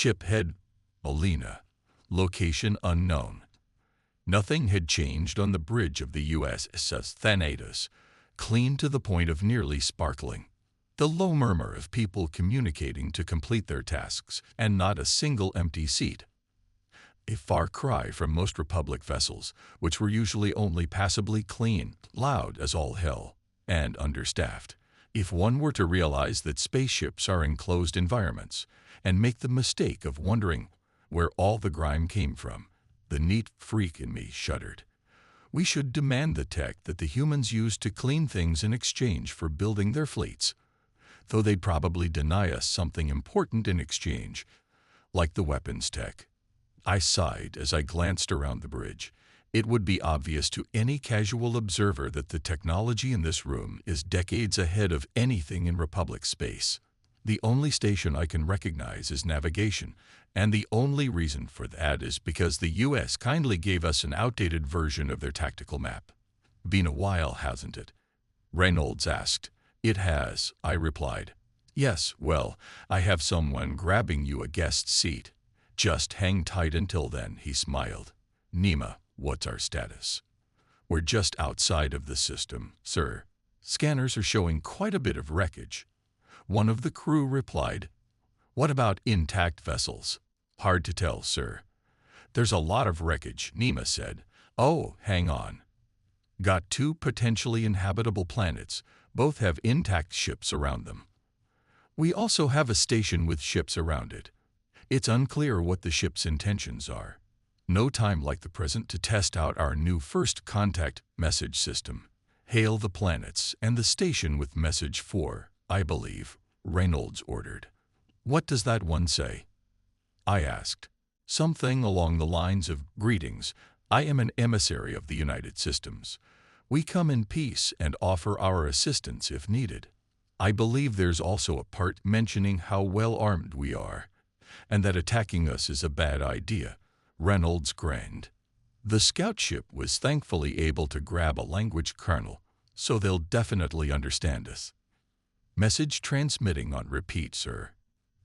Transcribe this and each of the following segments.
Ship head, Molina. Location unknown. Nothing had changed on the bridge of the USS Thanatos, clean to the point of nearly sparkling. The low murmur of people communicating to complete their tasks, and not a single empty seat. A far cry from most Republic vessels, which were usually only passably clean, loud as all hell, and understaffed. If one were to realize that spaceships are enclosed environments, and make the mistake of wondering where all the grime came from, the neat freak in me shuddered. We should demand the tech that the humans use to clean things in exchange for building their fleets, though they'd probably deny us something important in exchange, like the weapons tech. I sighed as I glanced around the bridge. It would be obvious to any casual observer that the technology in this room is decades ahead of anything in Republic space. The only station I can recognize is navigation, and the only reason for that is because the US kindly gave us an outdated version of their tactical map. Been a while, hasn't it? Reynolds asked. It has, I replied. Yes, well, I have someone grabbing you a guest seat. Just hang tight until then, he smiled. Nima, what's our status? We're just outside of the system, sir. Scanners are showing quite a bit of wreckage. One of the crew replied. What about intact vessels? Hard to tell, sir. There's a lot of wreckage, Nima said. Oh, hang on. Got two potentially inhabitable planets. Both have intact ships around them. We also have a station with ships around it. It's unclear what the ship's intentions are. No time like the present to test out our new first contact message system. Hail the planets and the station with message 4, I believe, Reynolds ordered. What does that one say? I asked. Something along the lines of, greetings, I am an emissary of the United Systems. We come in peace and offer our assistance if needed. I believe there's also a part mentioning how well armed we are, and that attacking us is a bad idea. Reynolds grinned. The scout ship was thankfully able to grab a language kernel, so they'll definitely understand us. Message transmitting on repeat, sir.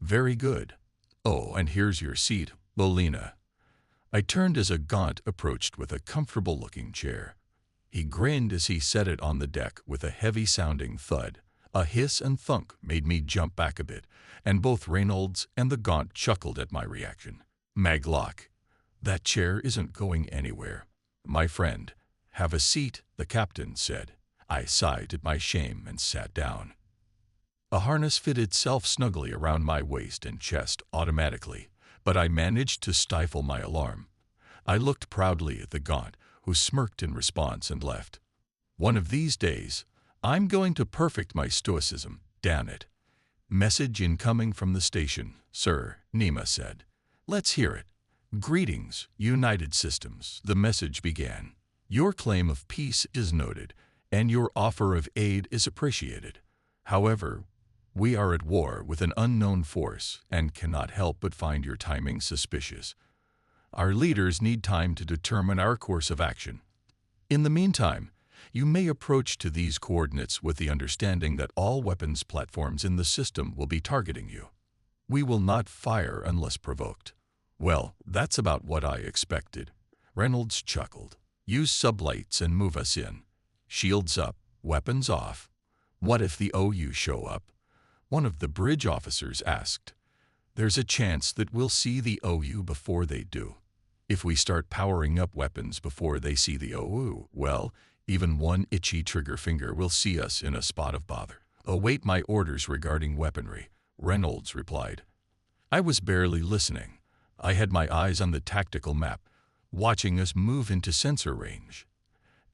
Very good. Oh, and here's your seat, Molina. I turned as a Gaunt approached with a comfortable-looking chair. He grinned as he set it on the deck with a heavy-sounding thud. A hiss and thunk made me jump back a bit, and both Reynolds and the Gaunt chuckled at my reaction. Maglock. That chair isn't going anywhere. My friend. Have a seat, the captain said. I sighed at my shame and sat down. A harness fit itself snugly around my waist and chest automatically, but I managed to stifle my alarm. I looked proudly at the Gaunt, who smirked in response and left. One of these days, I'm going to perfect my stoicism, damn it. Message incoming from the station, sir, Nima said. Let's hear it. Greetings, United Systems, the message began. Your claim of peace is noted, and your offer of aid is appreciated. However, we are at war with an unknown force and cannot help but find your timing suspicious. Our leaders need time to determine our course of action. In the meantime, you may approach to these coordinates with the understanding that all weapons platforms in the system will be targeting you. We will not fire unless provoked. Well, that's about what I expected. Reynolds chuckled. Use sublights and move us in. Shields up, weapons off. What if the OU show up? One of the bridge officers asked. There's a chance that we'll see the OU before they do. If we start powering up weapons before they see the OU, well, even one itchy trigger finger will see us in a spot of bother. Await my orders regarding weaponry, Reynolds replied. I was barely listening. I had my eyes on the tactical map, watching us move into sensor range.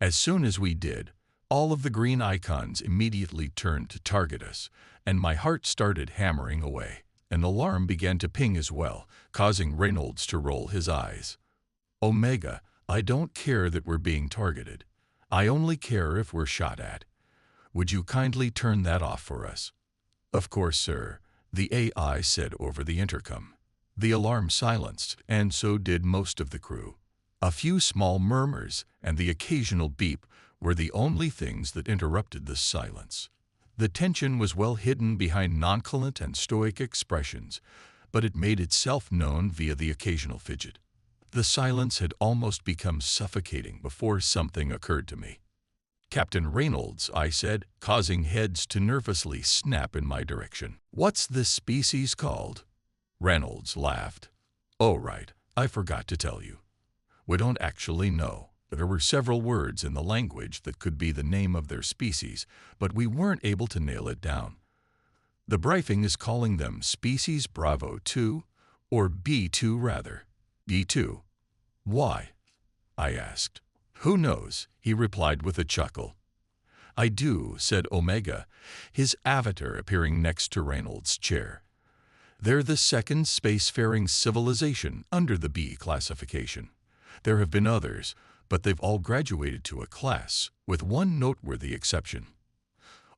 As soon as we did, all of the green icons immediately turned to target us, and my heart started hammering away. An alarm began to ping as well, causing Reynolds to roll his eyes. Omega, I don't care that we're being targeted. I only care if we're shot at. Would you kindly turn that off for us? Of course, sir, the AI said over the intercom. The alarm silenced, and so did most of the crew. A few small murmurs and the occasional beep were the only things that interrupted the silence. The tension was well hidden behind nonchalant and stoic expressions, but it made itself known via the occasional fidget. The silence had almost become suffocating before something occurred to me. "Captain Reynolds," I said, causing heads to nervously snap in my direction. "What's this species called?" Reynolds laughed. "Oh, right, I forgot to tell you. We don't actually know. There were several words in the language that could be the name of their species, but we weren't able to nail it down. The briefing is calling them Species Bravo 2, or B2 rather. B2. Why?" I asked. "Who knows?" he replied with a chuckle. "I do," said Omega, his avatar appearing next to Reynolds' chair. "They're the second spacefaring civilization under the B classification. There have been others, but they've all graduated to a class, with one noteworthy exception."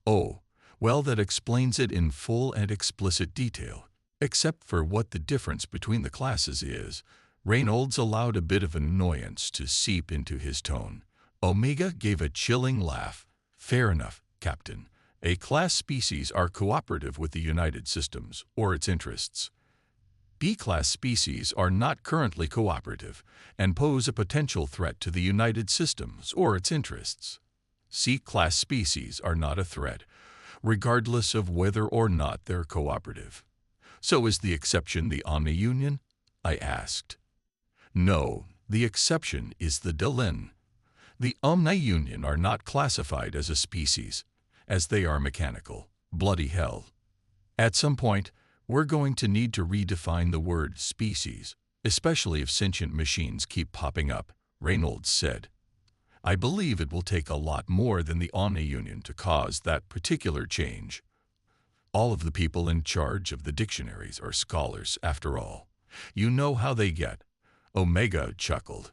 "Oh, well, that explains it in full and explicit detail. Except for what the difference between the classes is." Reynolds allowed a bit of annoyance to seep into his tone. Omega gave a chilling laugh. "Fair enough, Captain. A-class species are cooperative with the United Systems, or its interests. B-class species are not currently cooperative and pose a potential threat to the United Systems or its interests. C-class species are not a threat, regardless of whether or not they're cooperative." "So is the exception the Omni-Union?" I asked. "No, the exception is the Delin. The Omni-Union are not classified as a species, as they are mechanical. Bloody hell. At some point, we're going to need to redefine the word species, especially if sentient machines keep popping up," Reynolds said. "I believe it will take a lot more than the Omni-Union to cause that particular change. All of the people in charge of the dictionaries are scholars, after all. You know how they get." Omega chuckled.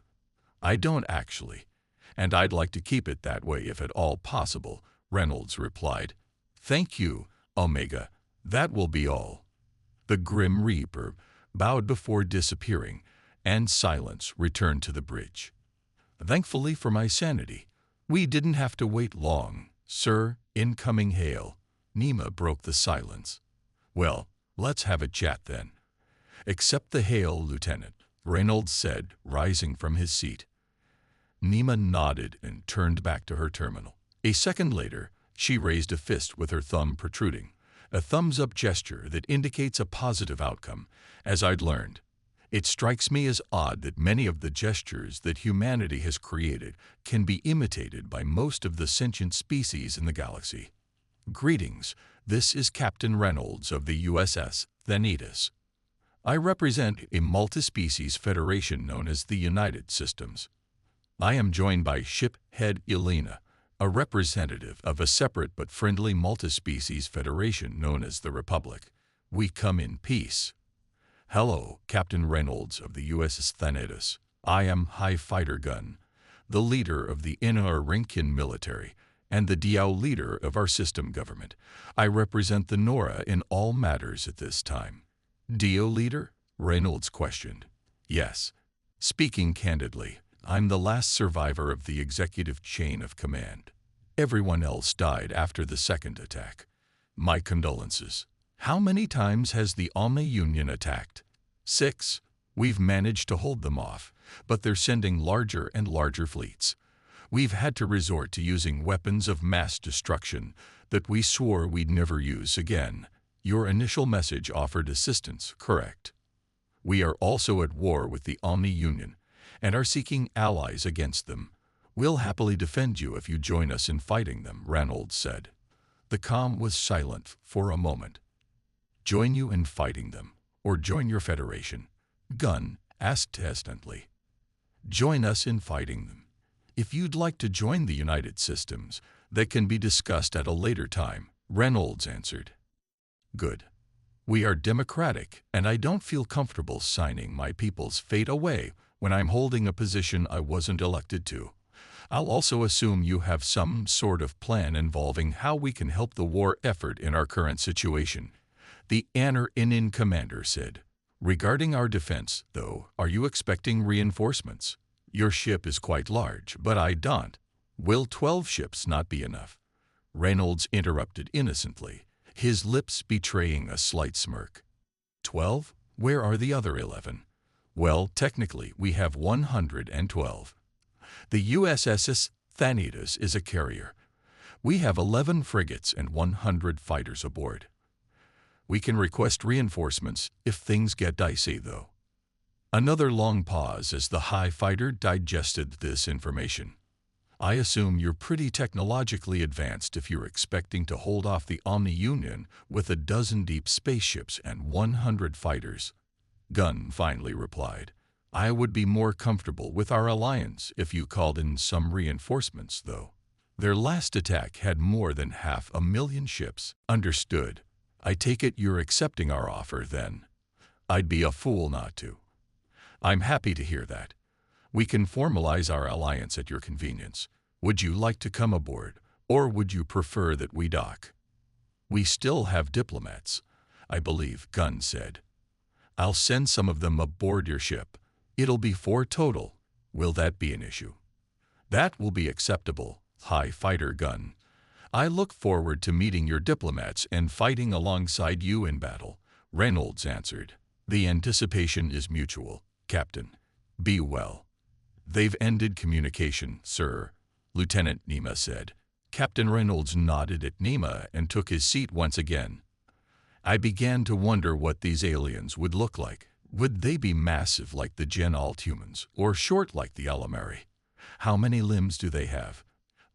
"I don't actually, and I'd like to keep it that way if at all possible," Reynolds replied. "Thank you, Omega. That will be all." The Grim Reaper bowed before disappearing, and silence returned to the bridge. Thankfully for my sanity, we didn't have to wait long. "Sir, incoming hail." Nema broke the silence. "Well, let's have a chat then." "Accept the hail, Lieutenant," Reynolds said, rising from his seat. Nema nodded and turned back to her terminal. A second later, she raised a fist with her thumb protruding, a thumbs-up gesture that indicates a positive outcome, as I'd learned. It strikes me as odd that many of the gestures that humanity has created can be imitated by most of the sentient species in the galaxy. "Greetings, this is Captain Reynolds of the USS Thanatos. I represent a multi-species federation known as the United Systems. I am joined by Ship Head Elena, a representative of a separate but friendly multi-species federation known as the Republic. We come in peace." "Hello, Captain Reynolds of the USS Thanatos. I am High Fighter Gun, the leader of the Rinkin military and the Diao leader of our system government. I represent the Nora in all matters at this time." "Dio leader?" Reynolds questioned. "Yes. Speaking candidly, I'm the last survivor of the executive chain of command. Everyone else died after the second attack. My condolences." "How many times has the Omni-Union attacked?" 6. We've managed to hold them off, but they're sending larger and larger fleets. We've had to resort to using weapons of mass destruction that we swore we'd never use again. Your initial message offered assistance, correct? We are also at war with the Omni-Union and are seeking allies against them. We'll happily defend you if you join us in fighting them, Reynolds said. The comm was silent for a moment. Join you in fighting them, or join your federation? Gunn asked hesitantly. Join us in fighting them. If you'd like to join the United Systems, that can be discussed at a later time, Reynolds answered. Good. We are democratic, and I don't feel comfortable signing my people's fate away when I'm holding a position I wasn't elected to. I'll also assume you have some sort of plan involving how we can help the war effort in our current situation, the Inin commander said. Regarding our defense, though, are you expecting reinforcements? Your ship is quite large, but I don't. Will 12 ships not be enough? Reynolds interrupted innocently, his lips betraying a slight smirk. 12? Where are the other 11? Well, technically, we have 112. The USS Thanatos is a carrier. We have 11 frigates and 100 fighters aboard. We can request reinforcements if things get dicey, though. Another long pause as the high fighter digested this information. I assume you're pretty technologically advanced if you're expecting to hold off the Omni Union with a dozen deep spaceships and 100 fighters. Gunn finally replied, I would be more comfortable with our alliance if you called in some reinforcements, though. Their last attack had more than 500,000 ships. Understood. I take it you're accepting our offer, then. I'd be a fool not to. I'm happy to hear that. We can formalize our alliance at your convenience. Would you like to come aboard, or would you prefer that we dock? We still have diplomats, I believe, Gunn said. I'll send some of them aboard your ship. It'll be 4 total. Will that be an issue? That will be acceptable, High Fighter Gunn. I look forward to meeting your diplomats and fighting alongside you in battle, Reynolds answered. The anticipation is mutual, Captain. Be well. They've ended communication, sir, Lieutenant Nima said. Captain Reynolds nodded at Nima and took his seat once again. I began to wonder what these aliens would look like. Would they be massive like the Gen-Alt humans, or short like the Alamari? How many limbs do they have?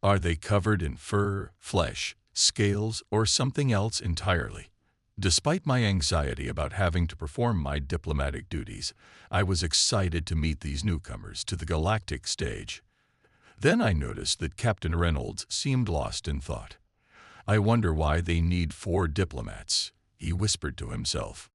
Are they covered in fur, flesh, scales, or something else entirely? Despite my anxiety about having to perform my diplomatic duties, I was excited to meet these newcomers to the Galactic stage. Then I noticed that Captain Reynolds seemed lost in thought. I wonder why they need 4 diplomats, he whispered to himself.